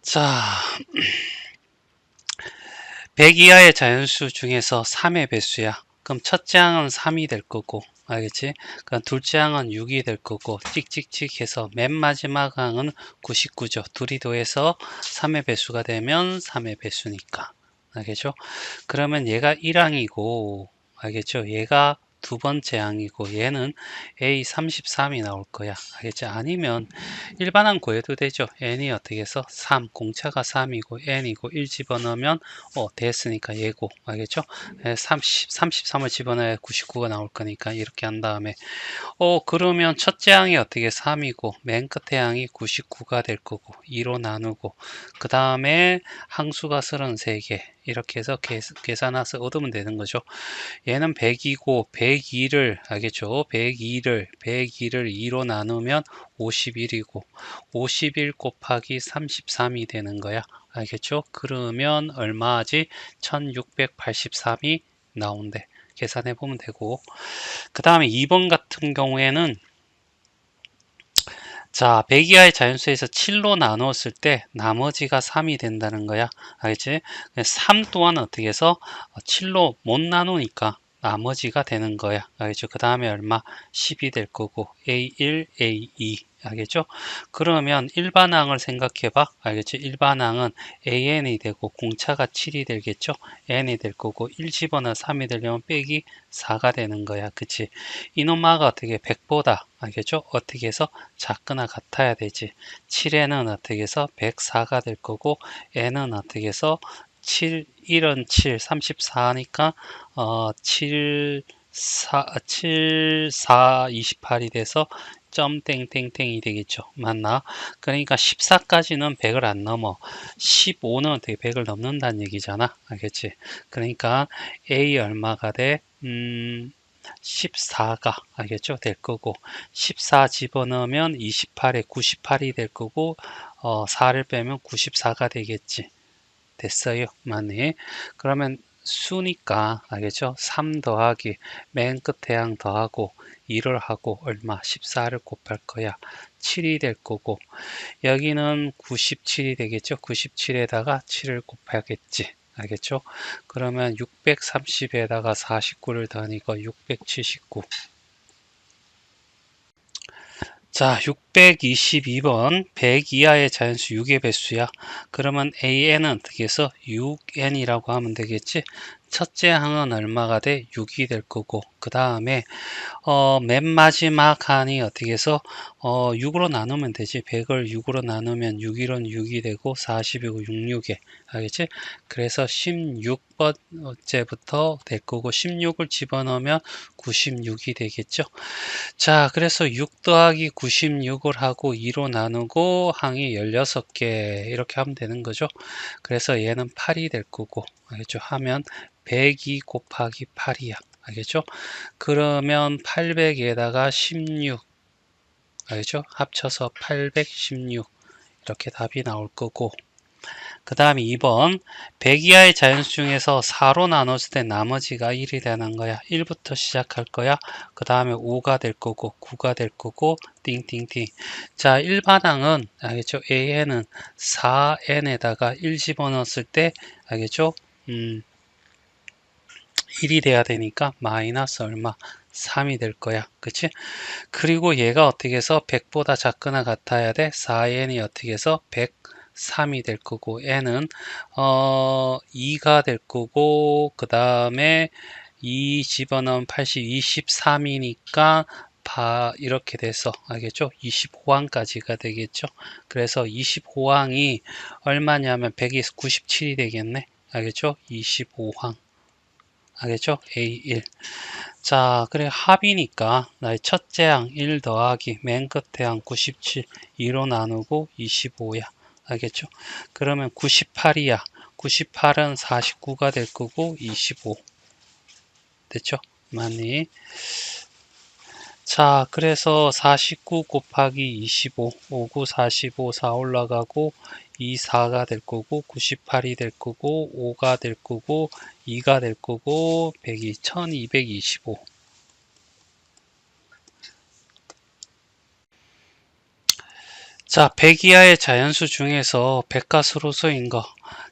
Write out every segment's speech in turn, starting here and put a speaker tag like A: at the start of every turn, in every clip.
A: 자, 100 이하의 자연수 중에서 3의 배수야. 그럼 첫째 항은 3이 될 거고, 알겠지? 그럼 둘째 항은 6이 될 거고, 찍찍찍 해서 맨 마지막 항은 99죠. 둘이 더해서 3의 배수가 되면 3의 배수니까. 알겠죠? 그러면 얘가 1항이고, 알겠죠? 얘가 두 번째 항이고, 얘는 A33이 나올 거야. 알겠지? 아니면 일반항 구해도 되죠. n이 어떻게 해서 3, 공차가 3이고 n이고 1 집어넣으면 됐으니까 얘고, 알겠죠? 33을 집어넣어야 99가 나올 거니까 이렇게 한 다음에 그러면 첫째 항이 어떻게 3이고 맨 끝에 항이 99가 될 거고 2로 나누고 그 다음에 항수가 33개 이렇게 해서 계산해서 얻으면 되는 거죠. 얘는 100이고 102를 알겠죠? 102를 2로 나누면 51이고 51 곱하기 33이 되는 거야. 알겠죠? 그러면 얼마지? 1683이 나온대. 계산해 보면 되고 그 다음에 2번 같은 경우에는 자, 100 이하의 자연수에서 7로 나누었을 때 나머지가 3이 된다는 거야. 알겠지? 3 또한 어떻게 해서 7로 못 나누니까 나머지가 되는 거야. 알겠죠? 그 다음에 얼마? 10이 될 거고 A1, A2 알겠죠? 그러면 일반항을 생각해 봐. 알겠죠? 일반항은 AN이 되고 공차가 7이 되겠죠? N이 될 거고 1 집어넣어 3이 되려면 빼기 4가 되는 거야. 그치? 이놈아가 어떻게 100보다 알겠죠? 어떻게 해서 작거나 같아야 되지. 7에는 어떻게 해서 104가 될 거고 n은 어떻게 해서 7, 1은 7, 34니까 7, 4, 28이 돼서 점 땡땡땡이 되겠죠. 맞나? 그러니까 14까지는 100을 안 넘어. 15는 어떻게 100을 넘는다는 얘기잖아. 알겠지? 그러니까 A 얼마가 돼? 14가 알겠죠? 될 거고 14 집어넣으면 28에 98이 될 거고 4를 빼면 94가 되겠지. 됐어요? 맞네. 그러면 수니까 알겠죠? 3 더하기 맨 끝에 항 더하고 2를 하고 얼마? 14를 곱할 거야. 7이 될 거고 여기는 97이 되겠죠? 97에다가 7을 곱하겠지. 알겠죠? 그러면 630에다가 49를 더하니까 679. 자, 622번 100 이하의 자연수 6의 배수야. 그러면 AN은 어떻게 해서 6N이라고 하면 되겠지? 첫째 항은 얼마가 돼? 6이 될 거고 그 다음에 맨 마지막 한이 어떻게 해서 6으로 나누면 되지. 100을 6으로 나누면 6 1은 6이 되고 40이고 66에 알겠지? 그래서 16번째부터 될 거고 16을 집어넣으면 96이 되겠죠. 자, 그래서 6 더하기 96을 하고 2로 나누고 항이 16개 이렇게 하면 되는 거죠. 그래서 얘는 8이 될 거고 알겠죠? 하면 102 곱하기 8이야. 알겠죠? 그러면 800에다가 16 알겠죠? 합쳐서 816 이렇게 답이 나올 거고 그 다음에 2번 100 이하의 자연수 중에서 4로 나눴을 때 나머지가 1이 되는 거야. 1부터 시작할 거야. 그 다음에 5가 될 거고 9가 될 거고 띵띵띵. 자, 일반항은 알겠죠? AN은 4N에다가 1 집어넣었을 때 알겠죠? 1이 돼야 되니까 마이너스 얼마? 3이 될 거야. 그치? 그리고 얘가 어떻게 해서 100보다 작거나 같아야 돼? 4n이 어떻게 해서 103이 될 거고 n은 2가 될 거고 그 다음에 2 집어넣으면 80, 23이니까 이렇게 돼서 알겠죠? 25항까지가 되겠죠? 그래서 25항이 얼마냐면 100이 97이 되겠네. 알겠죠? 25항. 알겠죠? A1. 자, 그래 합이니까 나의 첫째 항 1 더하기 맨 끝에 항 97 2로 나누고 25야. 알겠죠? 그러면 98이야. 98은 49가 될 거고 25. 됐죠? 맞니? 자, 그래서 49 곱하기 25, 59, 45, 4 올라가고 2, 4가 될 거고 98이 될 거고 5가 될 거고 2가 될 거고 100이 1225. 자, 100 이하의 자연수 중에서 100가수로서인 거.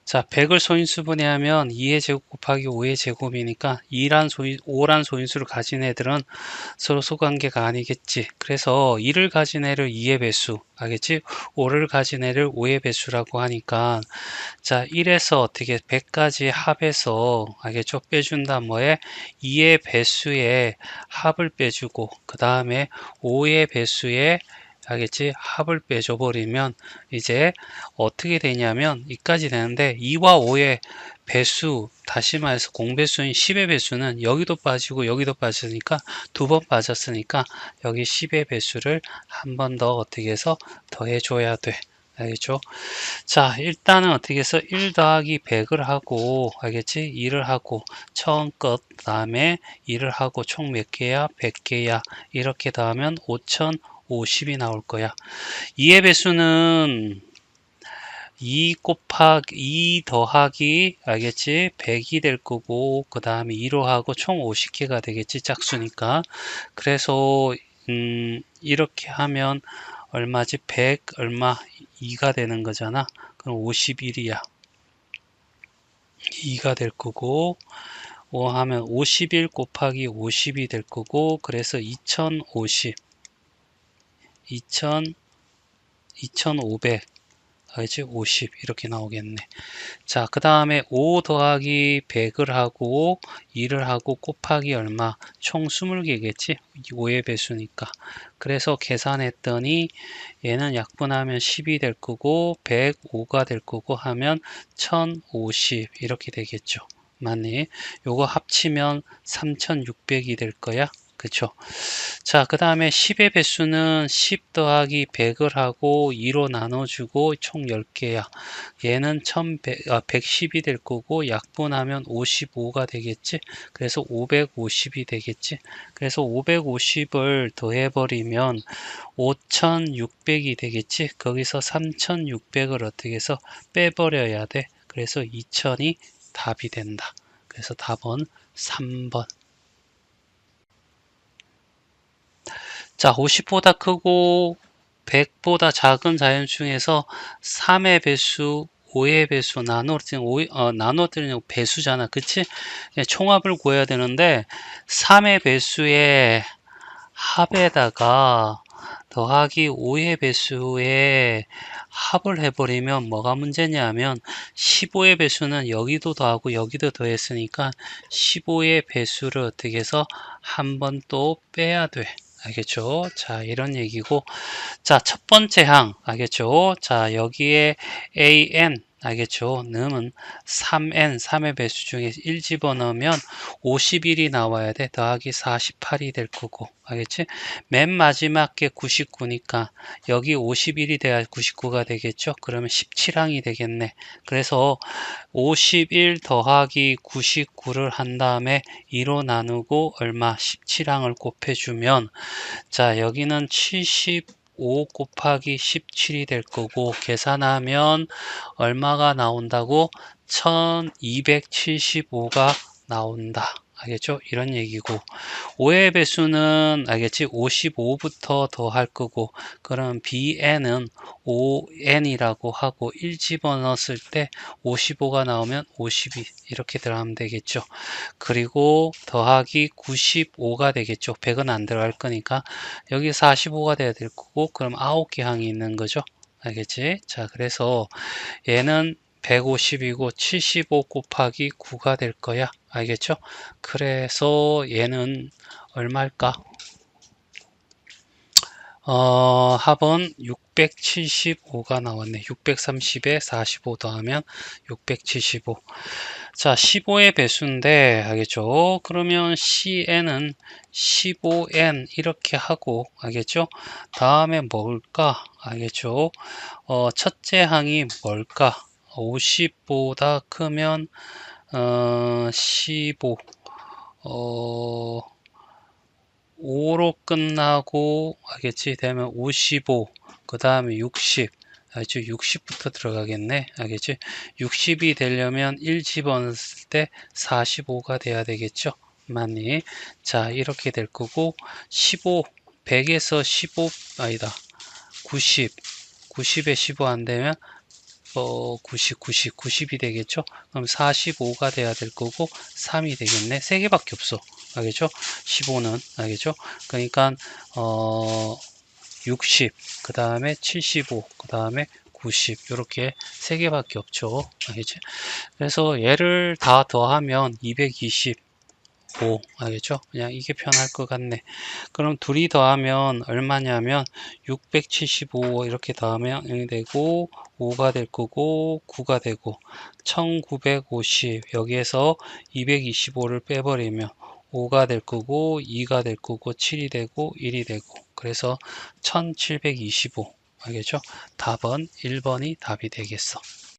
A: 자, 100을 소인수 분해하면 2의 제곱 곱하기 5의 제곱이니까 5란 소인수를 가진 애들은 서로 소관계가 아니겠지. 그래서 2를 가진 애를 2의 배수, 알겠지? 5를 가진 애를 5의 배수라고 하니까 자, 1에서 어떻게 100까지 합해서 알겠죠? 빼준다 뭐에 2의 배수의 합을 빼주고 그 다음에 5의 배수의 알겠지? 합을 빼줘 버리면 이제 어떻게 되냐면 이까지 되는데 2와 5의 배수 다시 말해서 공배수인 10의 배수는 여기도 빠지고 여기도 빠지니까 두 번 빠졌으니까 여기 10의 배수를 한 번 더 어떻게 해서 더해 줘야 돼. 알겠죠? 자, 일단은 어떻게 해서 1 더하기 100을 하고, 알겠지? 2를 하고, 처음 것, 그 다음에 2를 하고, 총 몇 개야? 100개야. 이렇게 더하면 5050이 나올 거야. 2의 배수는 2 더하기, 알겠지? 100이 될 거고, 그 다음에 2로 하고, 총 50개가 되겠지? 짝수니까. 그래서, 이렇게 하면, 얼마지? 100 얼마? 2가 되는 거잖아. 그럼 51이야. 2가 될 거고 5 하면 51 곱하기 50이 될 거고 그래서 2050 2500 알지? 50 이렇게 나오겠네. 자, 그 다음에 5 더하기 100을 하고 2를 하고 곱하기 얼마? 총 20개겠지? 5의 배수니까. 그래서 계산했더니 얘는 약분하면 10이 될 거고 105가 될 거고 하면 1050 이렇게 되겠죠. 맞니? 요거 합치면 3600이 될 거야. 그쵸? 자, 그 다음에 10의 배수는 10 더하기 100을 하고 2로 나눠주고 총 10개야. 얘는 110이 될 거고 약분하면 55가 되겠지. 그래서 550이 되겠지. 그래서 550을 더해버리면 5600이 되겠지. 거기서 3600을 어떻게 해서 빼버려야 돼. 그래서 2000이 답이 된다. 그래서 답은 3번. 자, 50보다 크고 100보다 작은 자연 중에서 3의 배수, 5의 배수 나누어뜨리는 배수잖아. 그치? 총합을 구해야 되는데 3의 배수의 합에다가 더하기 5의 배수에 합을 해버리면 뭐가 문제냐면 15의 배수는 여기도 더하고 여기도 더했으니까 15의 배수를 어떻게 해서 한 번 또 빼야 돼. 알겠죠? 자, 이런 얘기고. 자, 첫 번째 항. 알겠죠? 자, 여기에 AN. 알겠죠? 는은 3N, 3의 배수 중에 1 집어넣으면 51이 나와야 돼. 더하기 48이 될 거고. 알겠지? 맨 마지막 게 99니까 여기 51이 돼야 99가 되겠죠? 그러면 17항이 되겠네. 그래서 51 더하기 99를 한 다음에 2로 나누고 얼마? 17항을 곱해주면 자, 여기는 75 곱하기 17이 될 거고 계산하면 얼마가 나온다고? 1275가 나온다. 알겠죠? 이런 얘기고 5의 배수는 알겠지? 55부터 더할 거고 그럼 bn은 5n이라고 하고 1 집어넣었을 때 55가 나오면 52 이렇게 들어가면 되겠죠. 그리고 더하기 95가 되겠죠. 100은 안 들어갈 거니까 여기 45가 돼야 될 거고 그럼 9개 항이 있는 거죠. 알겠지? 자, 그래서 얘는 150이고 75 곱하기 9가 될 거야. 알겠죠? 그래서 얘는 얼마일까? 합은 675가 나왔네. 630에 45 더하면 675. 자, 15의 배수인데, 알겠죠? 그러면 CN은 15N 이렇게 하고, 알겠죠? 다음에 뭘까? 알겠죠? 첫째 항이 뭘까? 50보다 크면, 15, 5로 끝나고 알겠지? 되면 55, 그 다음에 60, 알겠지? 60부터 들어가겠네. 알겠지? 60이 되려면 1 집어넣었을 때 45가 돼야 되겠죠? 맞니? 자, 이렇게 될 거고 15, 100에서 15 아니다. 90, 90에 15 안 되면 90이 되겠죠? 그럼 45가 돼야 될 거고 3이 되겠네. 3개밖에 없어. 알겠죠? 15는 알겠죠? 그러니까 60, 그 다음에 75, 그 다음에 90 이렇게 3개밖에 없죠. 알겠지? 그래서 얘를 다 더하면 225 알겠죠? 그냥 이게 편할 것 같네. 그럼 둘이 더하면 얼마냐면 675 이렇게 더하면 0이 되고 5가 될 거고 9가 되고 1950 여기에서 225를 빼버리면 5가 될 거고 2가 될 거고 7이 되고 1이 되고 그래서 1725 알겠죠? 답은 1번이 답이 되겠어.